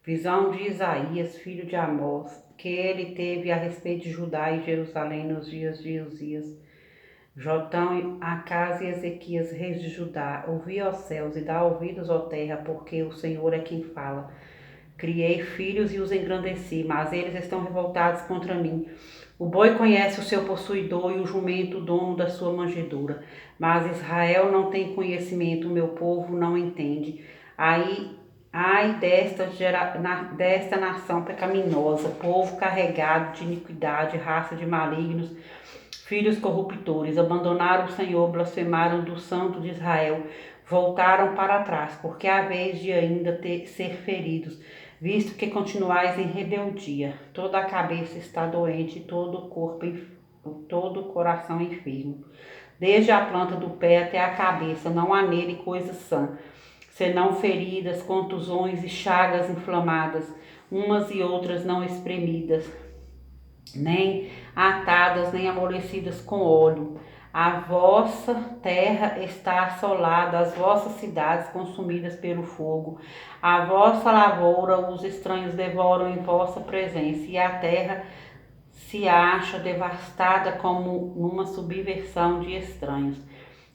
Visão de Isaías, filho de Amós, que ele teve a respeito de Judá e Jerusalém nos dias de Uzias, Jotão, Acás e Ezequias, reis de Judá. Ouvi, ó céus, e dá ouvidos, ó terra, porque o Senhor é quem fala. Criei filhos e os engrandeci, mas eles estão revoltados contra mim. O boi conhece o seu possuidor e o jumento o dono da sua manjedoura. Mas Israel não tem conhecimento, o meu povo não entende. Ai desta nação pecaminosa, povo carregado de iniquidade, raça de malignos, filhos corruptores, abandonaram o Senhor, blasfemaram do Santo de Israel, voltaram para trás, porque há vez de ainda ser feridos, visto que continuais em rebeldia. Toda a cabeça está doente, todo o coração enfermo. Desde a planta do pé até a cabeça, não há nele coisa sã, senão feridas, contusões e chagas inflamadas, umas e outras não espremidas, nem atadas, nem amolecidas com óleo. A vossa terra está assolada, as vossas cidades consumidas pelo fogo. A vossa lavoura os estranhos devoram em vossa presença, e a terra se acha devastada como numa subversão de estranhos.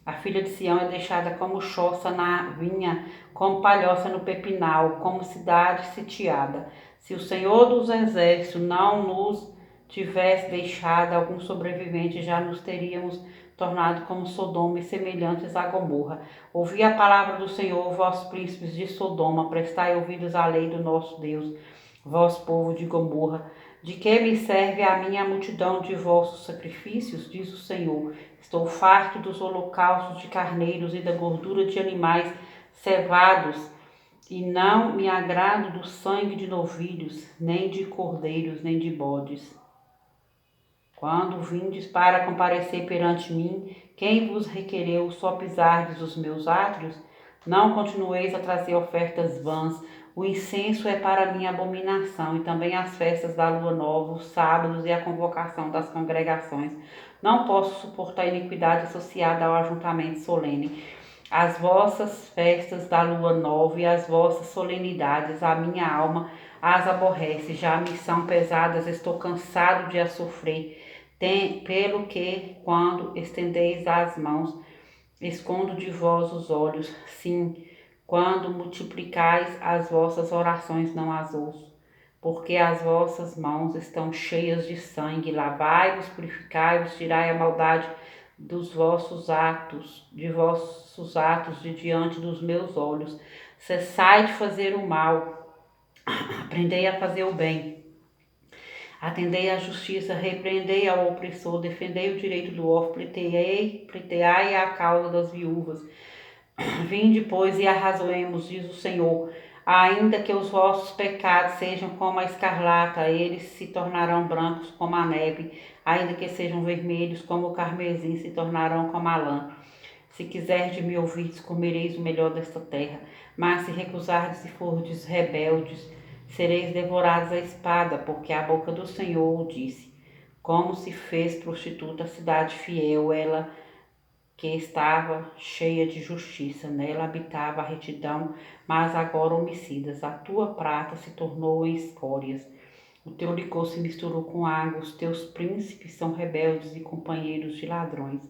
A filha de Sião é deixada como choça na vinha, como palhoça no pepinal, como cidade sitiada. Se o Senhor dos Exércitos não nos tivesse deixado algum sobrevivente, já nos teríamos tornado como Sodoma e semelhantes a Gomorra. Ouvi a palavra do Senhor, vós príncipes de Sodoma, prestai ouvidos à lei do nosso Deus, vós povo de Gomorra. De que me serve a minha multidão de vossos sacrifícios, diz o Senhor. Estou farto dos holocaustos de carneiros e da gordura de animais cevados, e não me agrado do sangue de novilhos, nem de cordeiros, nem de bodes. Quando vindes para comparecer perante mim, quem vos requereu só pisardes os meus átrios? Não continueis a trazer ofertas vãs. O incenso é para minha abominação, e também as festas da lua nova, os sábados e a convocação das congregações. Não posso suportar a iniquidade associada ao ajuntamento solene. As vossas festas da lua nova e as vossas solenidades, a minha alma as aborrece, já me são pesadas, estou cansado de as sofrer. Pelo que, quando estendeis as mãos, escondo de vós os olhos. Sim, quando multiplicais as vossas orações, não as ouço. Porque as vossas mãos estão cheias de sangue. Lavai-vos, purificai-vos, tirai a maldade de vossos atos de diante dos meus olhos. Cessai de fazer o mal, aprendei a fazer o bem. Atendei à justiça, repreendei ao opressor, defendei o direito do órfão, pleiteai a causa das viúvas. Vinde, pois, e arrazoemos, diz o Senhor. Ainda que os vossos pecados sejam como a escarlata, eles se tornarão brancos como a neve. Ainda que sejam vermelhos como o carmesim, se tornarão como a lã. Se quiserdes me ouvir, comereis o melhor desta terra. Mas se recusardes e fordes rebeldes, sereis devorados à espada, porque a boca do Senhor o disse. Como se fez prostituta a cidade fiel, ela que estava cheia de justiça, nela habitava a retidão, mas agora homicidas. A tua prata se tornou em escórias, o teu licor se misturou com água, os teus príncipes são rebeldes e companheiros de ladrões.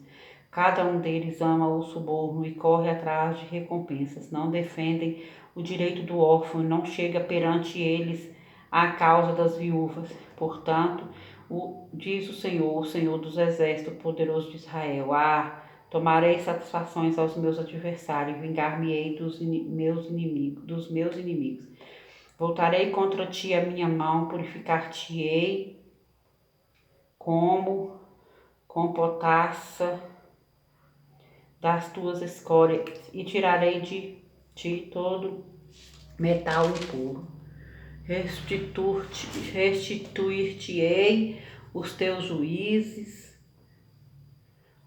Cada um deles ama o suborno e corre atrás de recompensas. Não defendem o direito do órfão e não chega perante eles a causa das viúvas. Portanto, diz o Senhor dos Exércitos, o poderoso de Israel: tomarei satisfações aos meus adversários, vingar-me-ei dos meus inimigos. Voltarei contra ti a minha mão, purificar-te-ei com potassa das tuas escórias, e tirarei de ti todo metal impuro. Restituir-te-ei os teus juízes,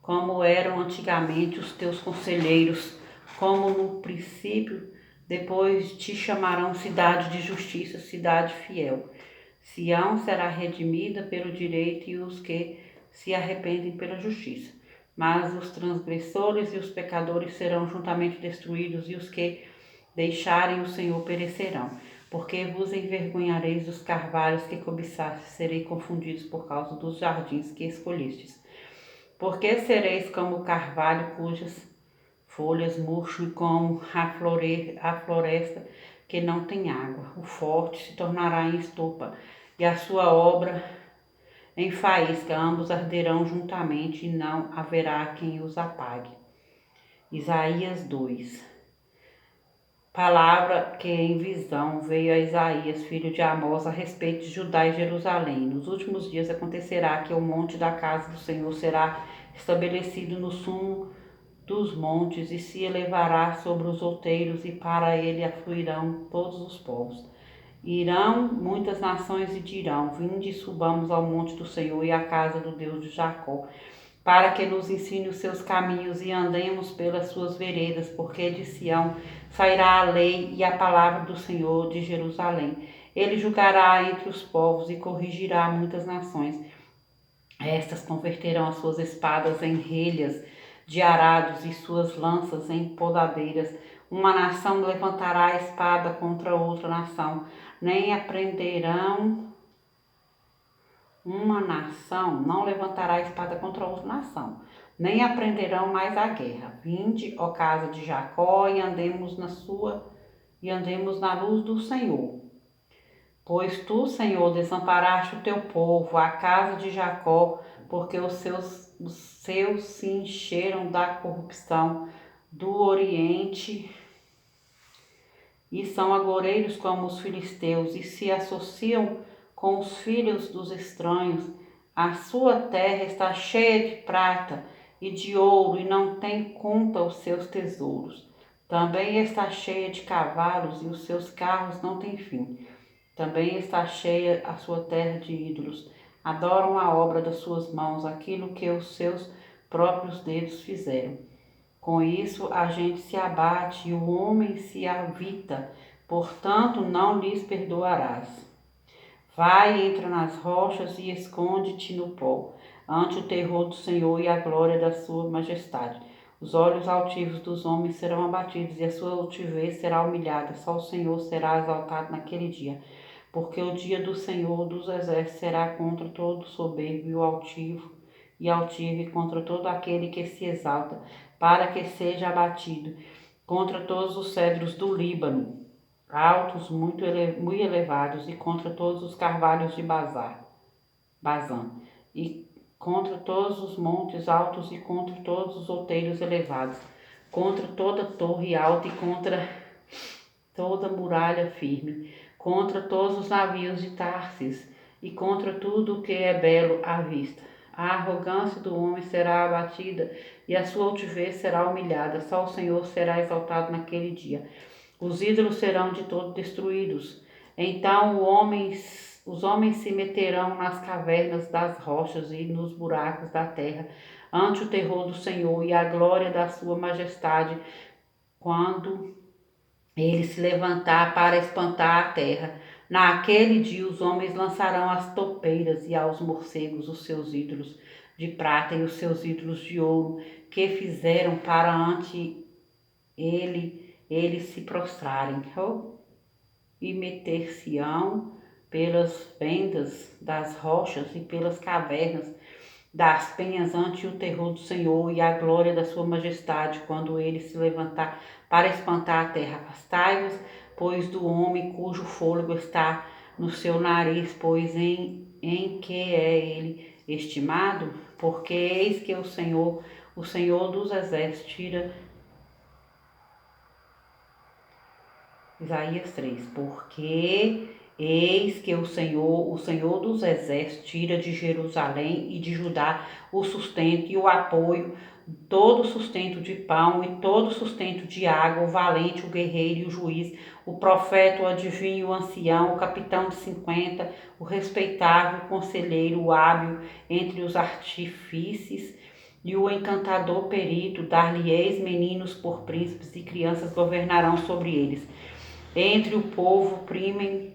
como eram antigamente os teus conselheiros, como no princípio. Depois te chamarão cidade de justiça, cidade fiel. Sião será redimida pelo direito e os que se arrependem pela justiça. Mas os transgressores e os pecadores serão juntamente destruídos, e os que deixarem o Senhor perecerão. Porque vos envergonhareis dos carvalhos que cobiçastes, sereis confundidos por causa dos jardins que escolhestes. Porque sereis como o carvalho cujas folhas murcham e como a floresta que não tem água. O forte se tornará em estopa e a sua obra em faísca. Ambos arderão juntamente e não haverá quem os apague. Isaías 2. Palavra que em visão veio a Isaías, filho de Amós, a respeito de Judá e Jerusalém. Nos últimos dias acontecerá que o monte da casa do Senhor será estabelecido no sumo dos montes e se elevará sobre os outeiros, e para ele afluirão todos os povos. Irão muitas nações e dirão: Vinde e subamos ao monte do Senhor e à casa do Deus de Jacó, para que nos ensine os seus caminhos e andemos pelas suas veredas, porque de Sião sairá a lei e a palavra do Senhor de Jerusalém. Ele julgará entre os povos e corrigirá muitas nações. Estas converterão as suas espadas em relhas de arados e suas lanças em podadeiras. Uma nação levantará a espada contra outra nação, nem aprenderão. Uma nação não levantará a espada contra outra nação, nem aprenderão mais a guerra. Vinde, ó casa de Jacó, e andemos na luz do Senhor. Pois tu, Senhor, desamparaste o teu povo, a casa de Jacó, porque os seus se encheram da corrupção do Oriente e são agoureiros como os filisteus e se associam com os filhos dos estranhos. A sua terra está cheia de prata e de ouro e não tem conta os seus tesouros. Também está cheia de cavalos e os seus carros não têm fim. Também está cheia a sua terra de ídolos. Adoram a obra das suas mãos, aquilo que os seus próprios dedos fizeram. Com isso a gente se abate e o homem se avita, portanto não lhes perdoarás. Vai, entra nas rochas e esconde-te no pó, ante o terror do Senhor e a glória da sua majestade. Os olhos altivos dos homens serão abatidos e a sua altivez será humilhada. Só o Senhor será exaltado naquele dia. Porque o dia do Senhor dos exércitos será contra todo soberbo e altivo, e contra todo aquele que se exalta, para que seja abatido, contra todos os cedros do Líbano, altos, muito elevados, e contra todos os carvalhos de Bazã, e contra todos os montes altos, e contra todos os outeiros elevados, contra toda torre alta e contra toda muralha firme, contra todos os navios de Tarsis e contra tudo o que é belo à vista. A arrogância do homem será abatida e a sua altivez será humilhada. Só o Senhor será exaltado naquele dia. Os ídolos serão de todo destruídos. Então os homens se meterão nas cavernas das rochas e nos buracos da terra, ante o terror do Senhor e a glória da sua majestade, quando ele se levantar para espantar a terra. Naquele dia os homens lançarão as topeiras e aos morcegos os seus ídolos de prata e os seus ídolos de ouro, que fizeram para ante eles se prostrarem. E meter-se-ão pelas fendas das rochas e pelas cavernas das penhas ante o terror do Senhor e a glória da sua majestade, quando ele se levantar para espantar a terra. Afastai-vos, pois, do homem cujo fôlego está no seu nariz, pois em que é ele estimado? Porque eis que o Senhor dos exércitos, tira. Isaías 3. Porque eis que o Senhor dos exércitos, tira de Jerusalém e de Judá o sustento e o apoio, todo o sustento de pão e todo o sustento de água, o valente, o guerreiro e o juiz, o profeta, o adivinho, o ancião, o capitão de 50, o respeitável, o conselheiro, o hábil entre os artífices e o encantador perito. Dar-lhe-eis meninos por príncipes e crianças governarão sobre eles. Entre o povo primem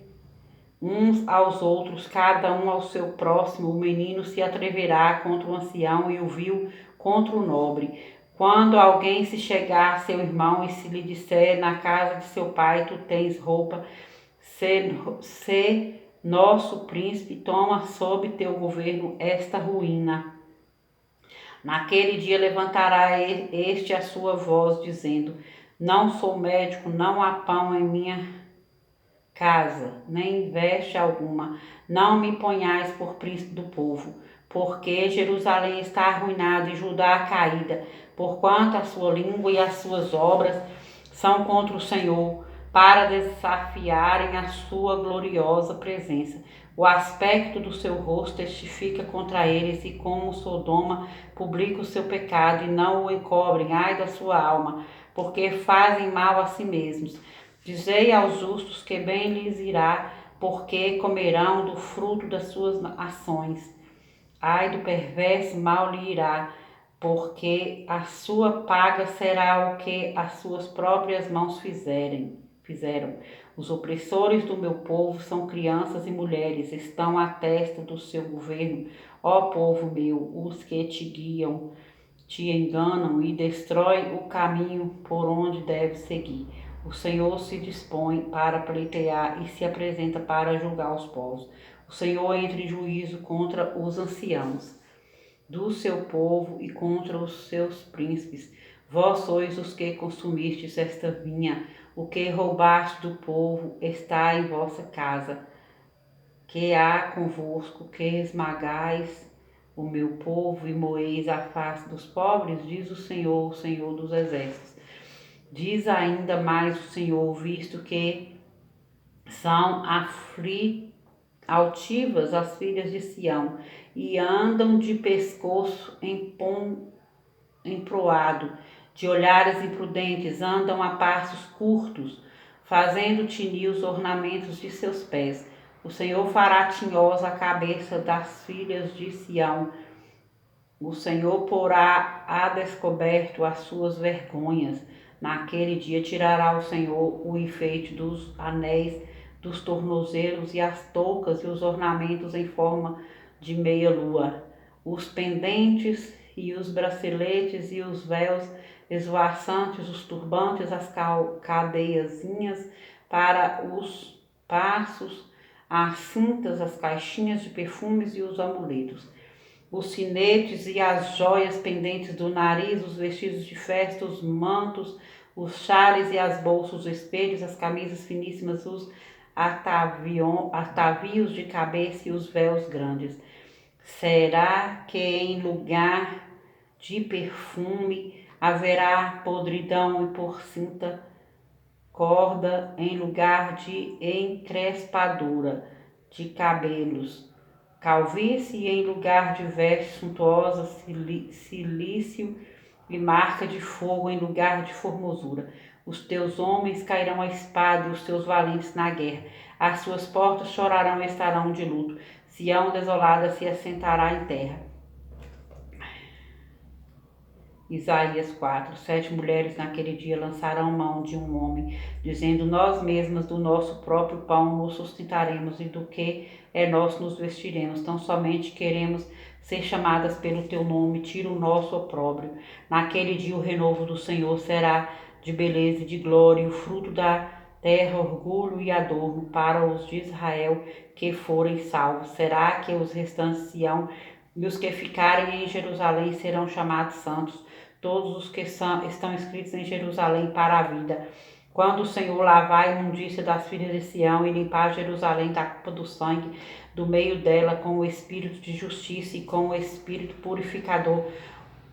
uns aos outros, cada um ao seu próximo. O menino se atreverá contra o ancião e o vil contra o nobre. Quando alguém se chegar a seu irmão e se lhe disser: na casa de seu pai tu tens roupa, Se nosso príncipe, toma sob teu governo esta ruína. Naquele dia levantará este a sua voz, dizendo: não sou médico, não há pão em minha casa, nem veste alguma. Não me ponhais por príncipe do povo, porque Jerusalém está arruinada e Judá caída, porquanto a sua língua e as suas obras são contra o Senhor, para desafiarem a sua gloriosa presença. O aspecto do seu rosto testifica contra eles, e como Sodoma publica o seu pecado e não o encobrem, ai da sua alma, porque fazem mal a si mesmos. Dizei aos justos que bem lhes irá, porque comerão do fruto das suas ações. Ai do perverso, mal lhe irá, porque a sua paga será o que as suas próprias mãos fizeram. Os opressores do meu povo são crianças e mulheres, estão à testa do seu governo. Ó povo meu, os que te guiam, te enganam e destroem o caminho por onde deve seguir. O Senhor se dispõe para pleitear e se apresenta para julgar os povos. O Senhor entra em juízo contra os anciãos do seu povo e contra os seus príncipes. Vós sois os que consumistes esta vinha, o que roubaste do povo está em vossa casa. Que há convosco, que esmagais o meu povo e moeis a face dos pobres, diz o Senhor dos exércitos. Diz ainda mais o Senhor, visto que são altivas as filhas de Sião, e andam de pescoço emproado, de olhares imprudentes, andam a passos curtos, fazendo tinir os ornamentos de seus pés. O Senhor fará tinhosa a cabeça das filhas de Sião. O Senhor porá a descoberto as suas vergonhas. Naquele dia tirará o Senhor o enfeite dos anéis, dos tornozelos e as toucas e os ornamentos em forma de meia-lua, os pendentes e os braceletes e os véus esvoaçantes, os turbantes, as cadeiazinhas para os passos, as cintas, as caixinhas de perfumes e os amuletos, os sinetes e as joias pendentes do nariz, os vestidos de festa, os mantos, os chales e as bolsas, os espelhos, as camisas finíssimas, os atavios de cabeça e os véus grandes. Será que em lugar de perfume haverá podridão e porcinta corda em lugar de encrespadura de cabelos, calvície e em lugar de veste suntuosa, cilício e marca de fogo em lugar de formosura. Os teus homens cairão à espada e os teus valentes na guerra. As suas portas chorarão e estarão de luto. Sião desolada se assentará em terra. Isaías 4. 7 mulheres naquele dia lançarão mão de um homem, dizendo: nós mesmas do nosso próprio pão nos sustentaremos, e do que é nosso nos vestiremos. Tão somente queremos ser chamadas pelo teu nome, tira o nosso opróbrio. Naquele dia o renovo do Senhor será de beleza e de glória, e o fruto da terra, orgulho e adorno para os de Israel que forem salvos. Será que os restantes de Sião e os que ficarem em Jerusalém serão chamados santos, todos os que estão escritos em Jerusalém para a vida. Quando o Senhor lavar a imundícia das filhas de Sião e limpar Jerusalém da culpa do sangue, do meio dela com o espírito de justiça e com o espírito purificador,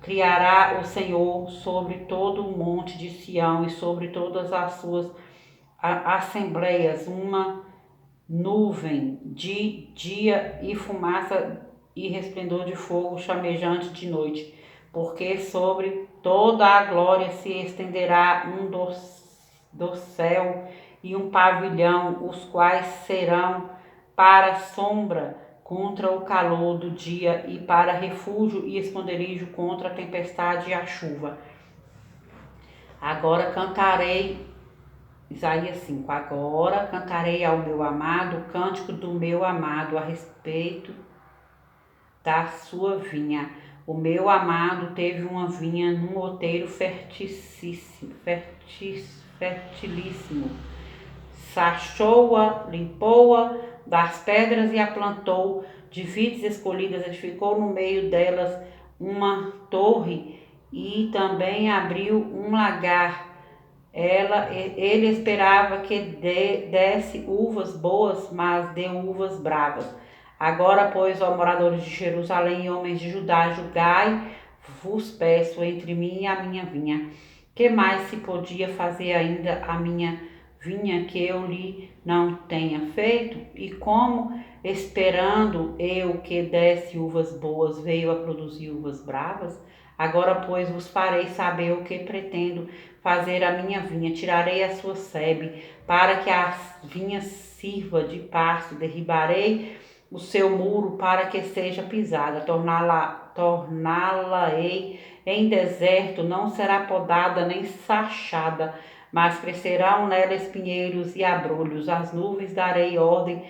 criará o Senhor sobre todo o monte de Sião e sobre todas as suas assembleias uma nuvem de dia e fumaça e resplendor de fogo chamejante de noite, porque sobre toda a glória se estenderá um dossel e um pavilhão, os quais serão para sombra contra o calor do dia e para refúgio e esconderijo contra a tempestade e a chuva. Agora cantarei, Isaías 5, agora cantarei ao meu amado o cântico do meu amado a respeito da sua vinha. O meu amado teve uma vinha num outeiro fertilíssimo. sachou-a, limpou-a das pedras e a plantou de vides escolhidas, edificou no meio delas uma torre e também abriu um lagar. Ele esperava que desse uvas boas, mas deu uvas bravas. Agora, pois, ó moradores de Jerusalém e homens de Judá, julgai-vos peço entre mim e a minha vinha. Que mais se podia fazer ainda a minha vinha que eu lhe não tenha feito? E como, esperando eu que desse uvas boas, veio a produzir uvas bravas? Agora, pois, vos farei saber o que pretendo fazer a minha vinha. Tirarei a sua sebe, para que a vinha sirva de pasto. Derribarei o seu muro, para que seja pisada. Torná-la-ei em deserto, não será podada nem sachada, mas crescerão nela espinheiros e abrolhos. As nuvens darei ordem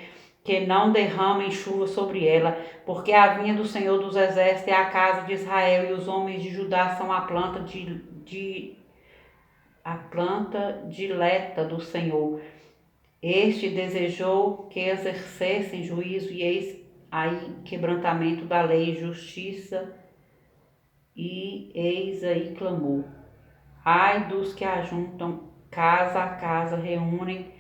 que não derramem chuva sobre ela, porque a vinha do Senhor dos Exércitos é a casa de Israel, e os homens de Judá são a planta dileta do Senhor. Este desejou que exercessem juízo, e eis aí quebrantamento da lei, justiça, e eis aí clamor. Ai dos que ajuntam casa a casa, reúnem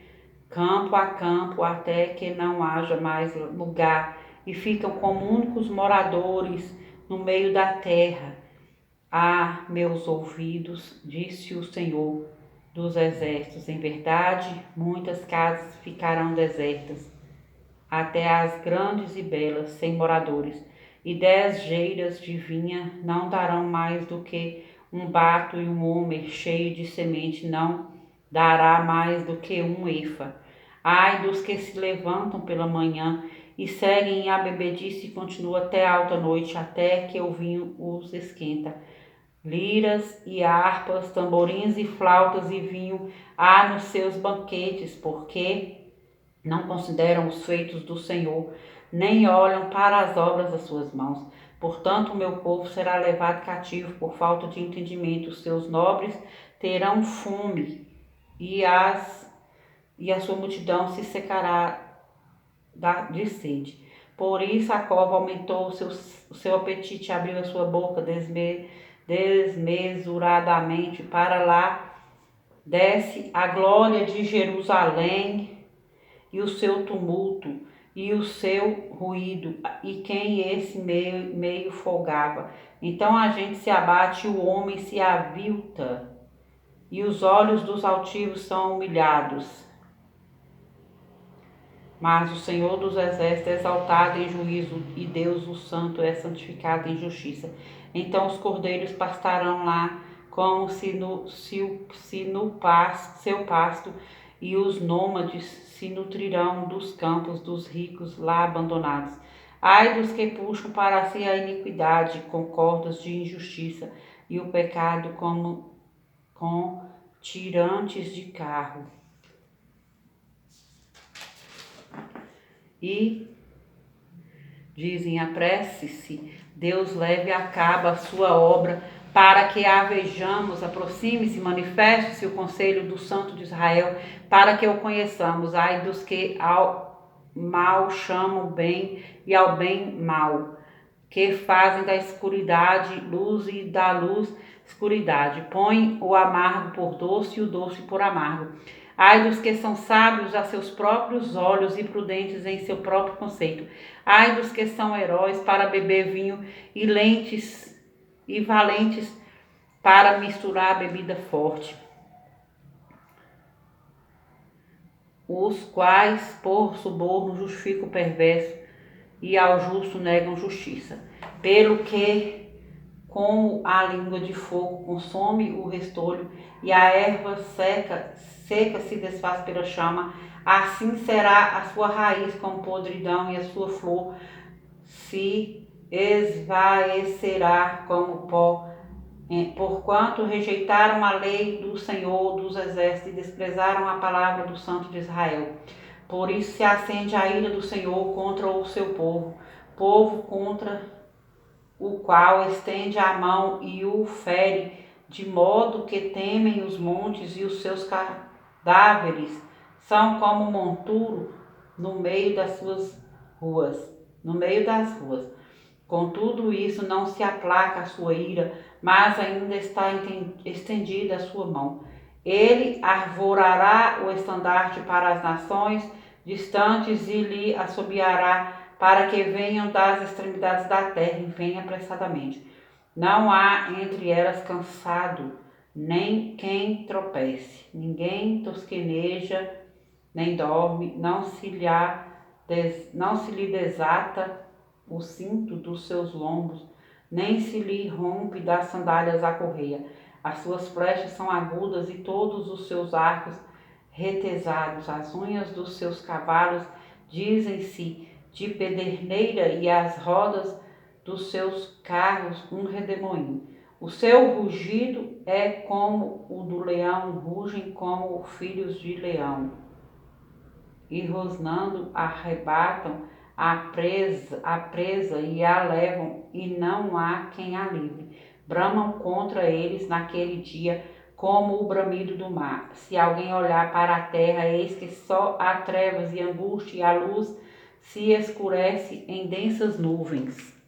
campo a campo, até que não haja mais lugar, e ficam como únicos moradores no meio da terra. Ah, meus ouvidos, disse o Senhor dos Exércitos, em verdade, muitas casas ficarão desertas, até as grandes e belas, sem moradores, e 10 geiras de vinha não darão mais do que um bato, e um homem cheio de semente não dará mais do que um efa. Ai dos que se levantam pela manhã e seguem a bebedice e continuam até alta noite, até que o vinho os esquenta. Liras e harpas, tamborins e flautas e vinho há nos seus banquetes, porque não consideram os feitos do Senhor, nem olham para as obras das suas mãos. Portanto, o meu povo será levado cativo por falta de entendimento. Os seus nobres terão fome, e a sua multidão se secará de sede. Por isso a cova aumentou o seu apetite, abriu a sua boca desmesuradamente. Para lá desce a glória de Jerusalém, e o seu tumulto, e o seu ruído, e quem esse meio folgava. Então a gente se abate, o homem se avilta, e os olhos dos altivos são humilhados. Mas o Senhor dos Exércitos é exaltado em juízo, e Deus o Santo é santificado em justiça. Então os cordeiros pastarão lá, como no seu pasto, e os nômades se nutrirão dos campos dos ricos lá abandonados. Ai dos que puxam para si a iniquidade com cordas de injustiça, e o pecado como com tirantes de carro. E dizem: apresse-se, Deus leve a cabo a sua obra, para que a vejamos. Aproxime-se, manifeste-se o conselho do Santo de Israel, para que o conheçamos. Ai dos que ao mal chamam bem, e ao bem mal, que fazem da escuridade luz, e da luz escuridade. Põe o amargo por doce, e o doce por amargo. Ai dos que são sábios a seus próprios olhos, e prudentes em seu próprio conceito. Ai dos que são heróis para beber vinho, e lentes e valentes para misturar bebida forte, os quais por suborno justificam o perverso, e ao justo negam justiça. Pelo que, como a língua de fogo consome o restolho, e a erva seca se desfaz pela chama, assim será a sua raiz como podridão, e a sua flor se esvaecerá como pó. Porquanto rejeitaram a lei do Senhor dos Exércitos e desprezaram a palavra do Santo de Israel. Por isso se acende a ira do Senhor contra o seu povo contra o qual estende a mão e o fere, de modo que temem os montes, e os seus cadáveres são como um monturo no meio das ruas. Com tudo isso não se aplaca a sua ira, mas ainda está estendida a sua mão. Ele arvorará o estandarte para as nações distantes e lhe assobiará para que venham das extremidades da terra e venham apressadamente. Não há entre elas cansado, nem quem tropece. Ninguém tosqueneja, nem dorme, não se lhe desata o cinto dos seus lombos, nem se lhe rompe das sandálias a correia. As suas flechas são agudas e todos os seus arcos retesados. As unhas dos seus cavalos dizem-se de pederneira e as rodas dos seus carros um redemoinho. O seu rugido é como o do leão, rugem como filhos de leão. E rosnando arrebatam a presa e a levam, e não há quem a livre. Bramam contra eles naquele dia como o bramido do mar. Se alguém olhar para a terra, eis que só há trevas e angústia, e a luz se escurece em densas nuvens.